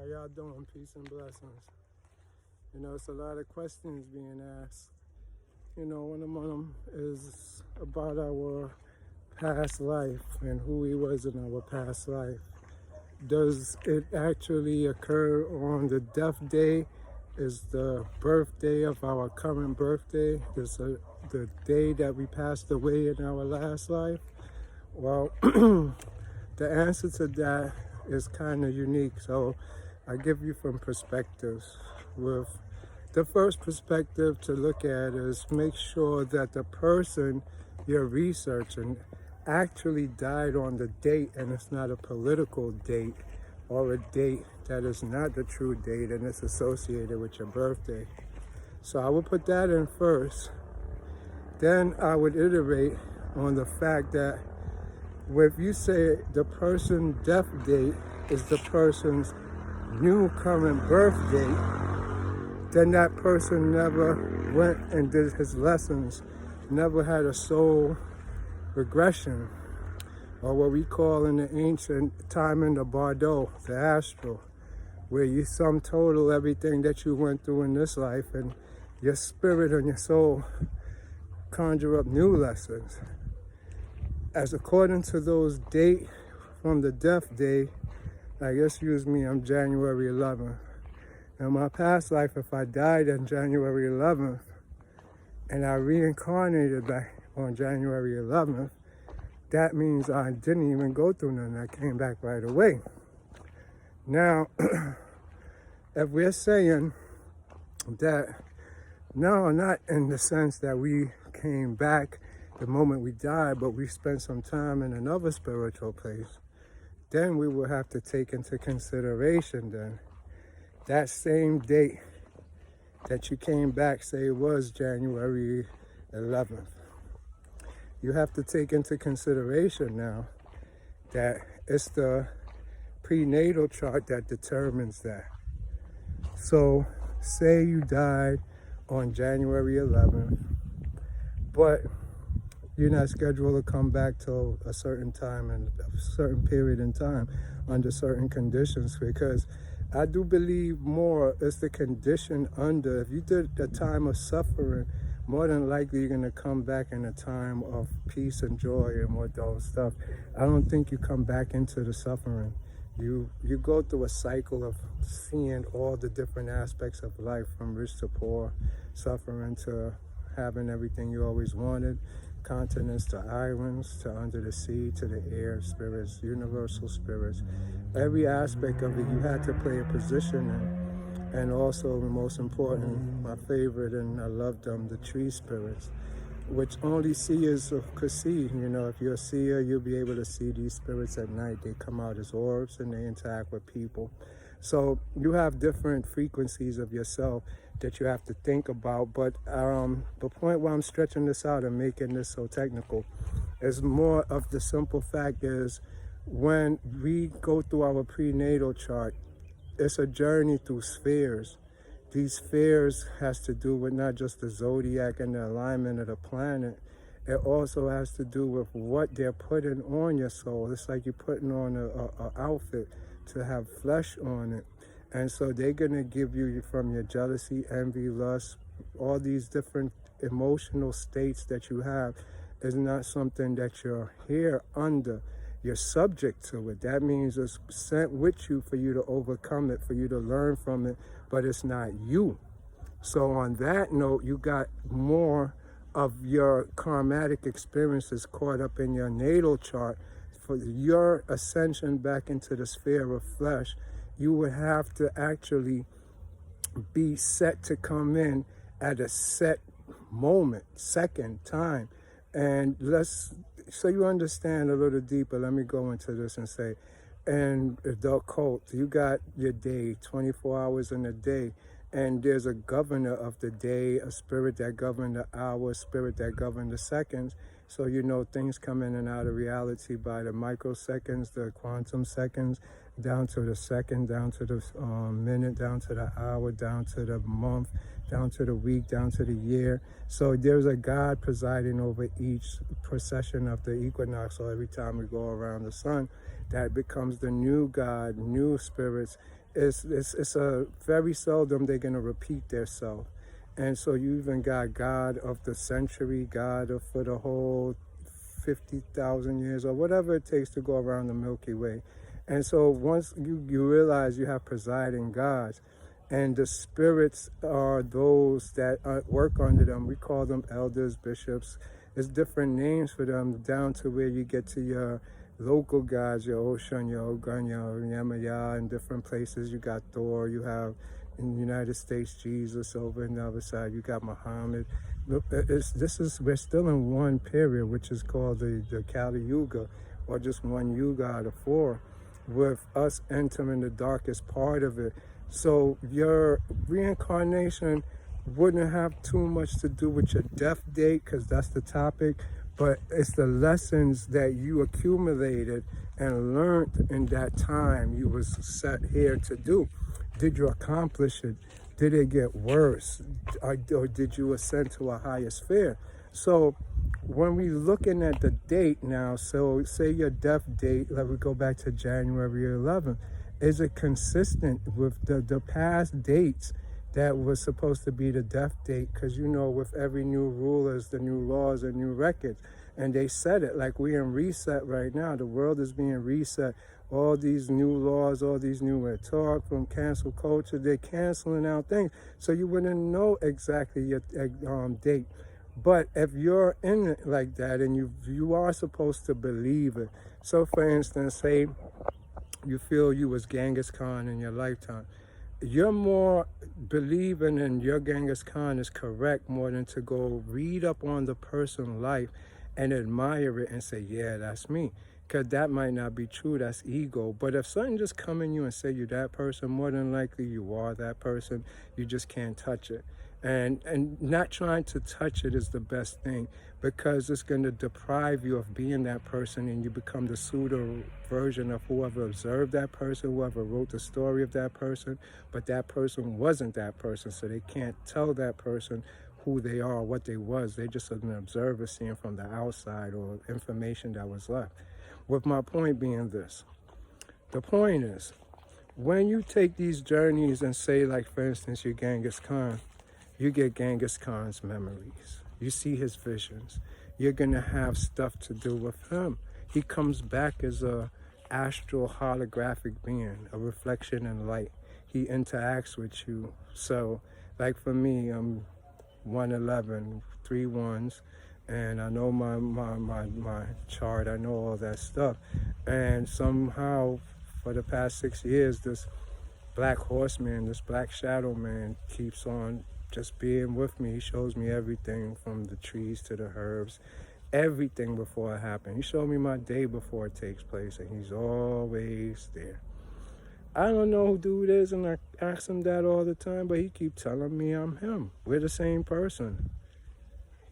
How y'all doing? Peace and blessings. You know, it's a lot of questions being asked. You know, one of them is about our past life and who we was in our past life. Does it actually occur on the death day? Is the birthday of our current birthday? Is the day that we passed away in our last life? Well, the answer to that is kind of unique. So I give you some perspectives. With the first perspective to look at is make sure that the person you're researching actually died on the date, and it's not a political date or a date that is not the true date and it's associated with your birthday. So I would put that in first. Then I would iterate on the fact that if you say the person's death date is the person's new current birth date, then that person never went and did his lessons, never had a soul regression, or what we call in the ancient time in the bardo, the astral, where you sum total everything that you went through in this life and your spirit and your soul conjure up new lessons. As according to those date from the death day, like excuse me, I'm January 11th. In my past life, if I died on January 11th and I reincarnated back on January 11th, that means I didn't even go through nothing. I came back right away. Now, if we're saying that, no, not in the sense that we came back the moment we died, but we spent some time in another spiritual place, then we will have to take into consideration then that same date that you came back, say it was January 11th. You have to take into consideration now that it's the prenatal chart that determines that. So say you died on January 11th, but you're not scheduled to come back till a certain time and a certain period in time under certain conditions, because I do believe more is the condition under. If you did a time of suffering, more than likely you're going to come back in a time of peace and joy and more those stuff. I don't think you come back into the suffering. You go through a cycle of seeing all the different aspects of life, from rich to poor, suffering to having everything you always wanted, continents to islands, to under the sea, to the air spirits, universal spirits. Every aspect of it, you had to play a position in. And also, the most important, my favorite, and I love them, the tree spirits, which only seers could see. You know, if you're a seer, you'll be able to see these spirits at night. They come out as orbs and they interact with people. So you have different frequencies of yourself that you have to think about. But the point why I'm stretching this out and making this so technical is more of the simple fact is when we go through our prenatal chart, it's a journey through spheres. These spheres has to do with not just the zodiac and the alignment of the planet. It also has to do with what they're putting on your soul. It's like you're putting on a outfit to have flesh on it. And so they're gonna give you from your jealousy, envy, lust, all these different emotional states that you have is not something that you're here under. You're subject to it. That means it's sent with you for you to overcome it, for you to learn from it, but it's not you. So on that note, you got more of your karmatic experiences caught up in your natal chart. For your ascension back into the sphere of flesh, you would have to actually be set to come in at a set moment, second, time. And so you understand a little deeper, let me go into this and say, and the occult, you got your day, 24 hours in a day, and there's a governor of the day, a spirit that governs the hours, spirit that governs the seconds. So you know things come in and out of reality by the microseconds, the quantum seconds, down to the second, down to the minute, down to the hour, down to the month, down to the week, down to the year. So there's a God presiding over each procession of the equinox. So every time we go around the sun, that becomes the new God, new spirits it's a very seldom they're going to repeat their self. And so you even got God of the century, God of for the whole 50,000 years or whatever it takes to go around the Milky Way. And so once you realize you have presiding gods, and the spirits are those that work under them. We call them elders, bishops. There's different names for them, down to where you get to your local gods, your Oshun, your Ogun, your Yamaya. In different places, you got Thor. You have in the United States Jesus. Over on the other side, you got Muhammad. We're still in one period, which is called the Kali Yuga, or just one Yuga out of four, with us entering the darkest part of it. So your reincarnation wouldn't have too much to do with your death date, because that's the topic, but it's the lessons that you accumulated and learned in that time you was set here to do. Did you accomplish it? Did it get worse? Or did you ascend to a higher sphere? So when we looking at the date now, so say your death date, let me go back to January 11th. Is it consistent with the past dates that was supposed to be the death date? Because you know, with every new ruler is the new laws and new records. And they said it like we're in reset right now. The world is being reset. All these new laws, all these new talk from cancel culture, they're canceling out things. So you wouldn't know exactly your date. But if you're in it like that, and you are supposed to believe it. So for instance, say you feel you was Genghis Khan in your lifetime, you're more believing in your Genghis Khan is correct more than to go read up on the person's life and admire it and say, yeah, that's me. Because that might not be true, that's ego. But if something just come in you and say you're that person, more than likely you are that person. You just can't touch it. And not trying to touch it is the best thing, because it's going to deprive you of being that person, and you become the pseudo version of whoever observed that person, whoever wrote the story of that person, but that person wasn't that person, so they can't tell that person who they are, what they was. They just an observer seeing from the outside or information that was left. With my point being this, the point is, when you take these journeys and say, like for instance, you're Genghis Khan, you get Genghis Khan's memories. You see his visions. You're going to have stuff to do with him. He comes back as a astral holographic being, a reflection in light. He interacts with you. So, like for me, I'm 111, 3 ones, and I know my chart. I know all that stuff. And somehow, for the past 6 years, this black horseman, this black shadow man keeps on just being with me. He shows me everything from the trees to the herbs, everything before it happened. He showed me my day before it takes place, and he's always there. I don't know who dude is, and I ask him that all the time, but he keeps telling me I'm him. We're the same person.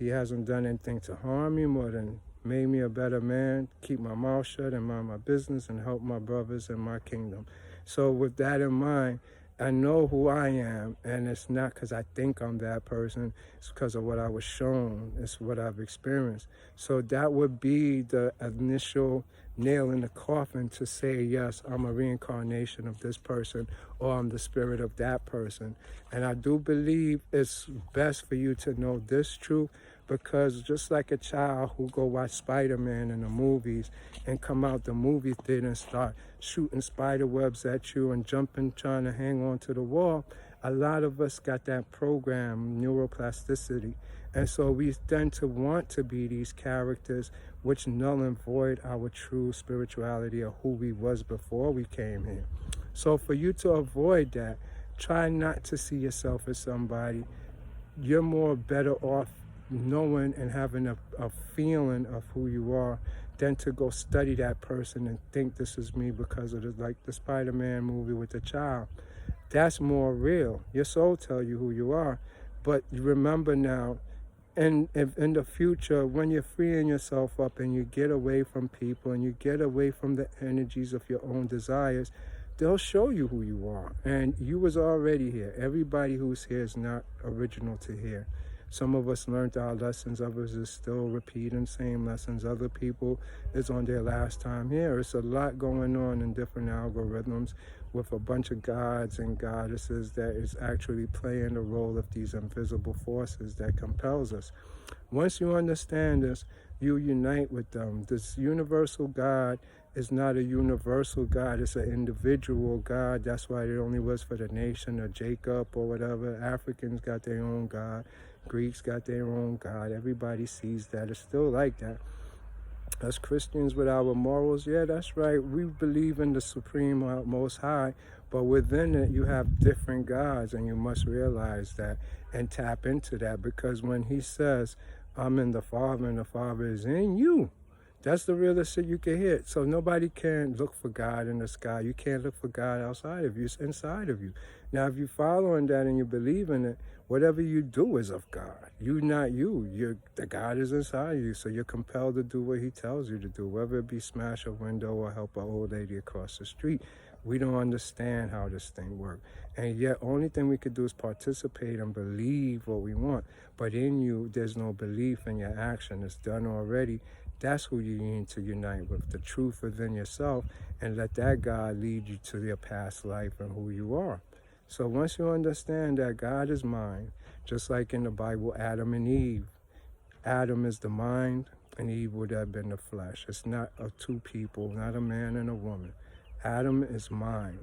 He hasn't done anything to harm me more than made me a better man, keep my mouth shut and mind my business and help my brothers in my kingdom. So with that in mind, I know who I am, and it's not because I think I'm that person. It's because of what I was shown. It's what I've experienced. So that would be the initial nail in the coffin to say, yes, I'm a reincarnation of this person, or I'm the spirit of that person. And I do believe it's best for you to know this truth, because just like a child who go watch Spider-Man in the movies and come out the movie theater and start shooting spider webs at you and jumping, trying to hang on to the wall, a lot of us got that program, neuroplasticity. And so we tend to want to be these characters which null and void our true spirituality or who we was before we came here. So for you to avoid that, try not to see yourself as somebody. You're more better off knowing and having a feeling of who you are than to go study that person and think this is me because of like the Spider-Man movie with the child. That's more real. Your soul tell you who you are, but you remember now, and if in the future, when you're freeing yourself up and you get away from people and you get away from the energies of your own desires, they'll show you who you are. And you was already here. Everybody who's here is not original to here. Some of us learned our lessons, others is still repeating same lessons. Other people is on their last time here. It's a lot going on in different algorithms, with a bunch of gods and goddesses that is actually playing the role of these invisible forces that compels us. Once you understand this, you unite with them. This universal God is not a universal God, it's an individual God. That's why it only was for the nation of Jacob or whatever. Africans got their own God, Greeks got their own God. Everybody sees that. It's still like that. As Christians with our morals, yeah, that's right. We believe in the Supreme Most High, but within it you have different gods, and you must realize that and tap into that, because when he says, I'm in the Father and the Father is in you, that's the realest shit you can hit. So nobody can look for God in the sky. You can't look for God outside of you. It's inside of you. Now, if you following that and you believe in it, whatever you do is of God. You not you. The God is inside you. So you're compelled to do what he tells you to do, whether it be smash a window or help an old lady across the street. We don't understand how this thing works. And yet, only thing we could do is participate and believe what we want. But in you, there's no belief in your action. It's done already. That's who you need to unite with, the truth within yourself, and let that God lead you to your past life and who you are. So once you understand that God is mind, just like in the Bible, Adam and Eve. Adam is the mind, and Eve would have been the flesh. It's not two people, not a man and a woman. Adam is mind.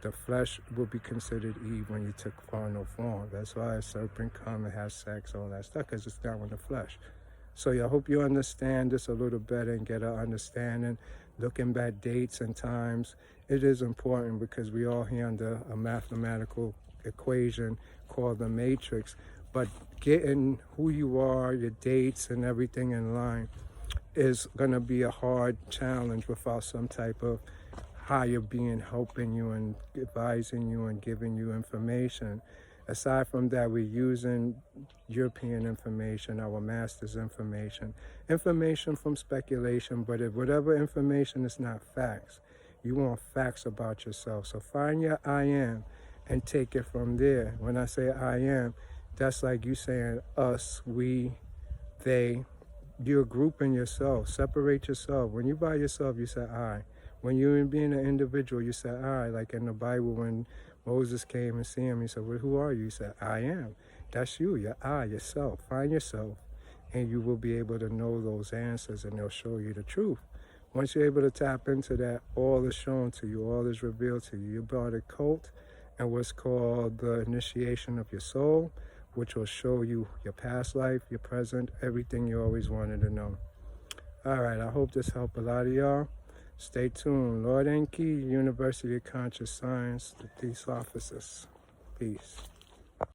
The flesh will be considered Eve when you took carnal form. That's why a serpent come and has sex, all that stuff, because it's not in the flesh. So I hope you understand this a little better and get an understanding. Looking back dates and times, it is important because we all here under a mathematical equation called the matrix. But getting who you are, your dates and everything in line is going to be a hard challenge without some type of higher being helping you and advising you and giving you information. Aside from that, we're using European information, our master's information from speculation, but if whatever information is not facts, you want facts about yourself. So find your I am and take it from there. When I say I am, that's like you saying us, we, they. You're grouping yourself. Separate yourself. When you by yourself, you say I. When you're being an individual, you say I. Like in the Bible, when Moses came and see him, he said, well, who are you? He said, I am. That's you, your I, yourself. Find yourself, and you will be able to know those answers, and they'll show you the truth. Once you're able to tap into that, all is shown to you, all is revealed to you. You're about a cult and what's called the initiation of your soul, which will show you your past life, your present, everything you always wanted to know. All right, I hope this helped a lot of y'all. Stay tuned. Lord Enki, University of Conscious Science, the peace officers. Peace.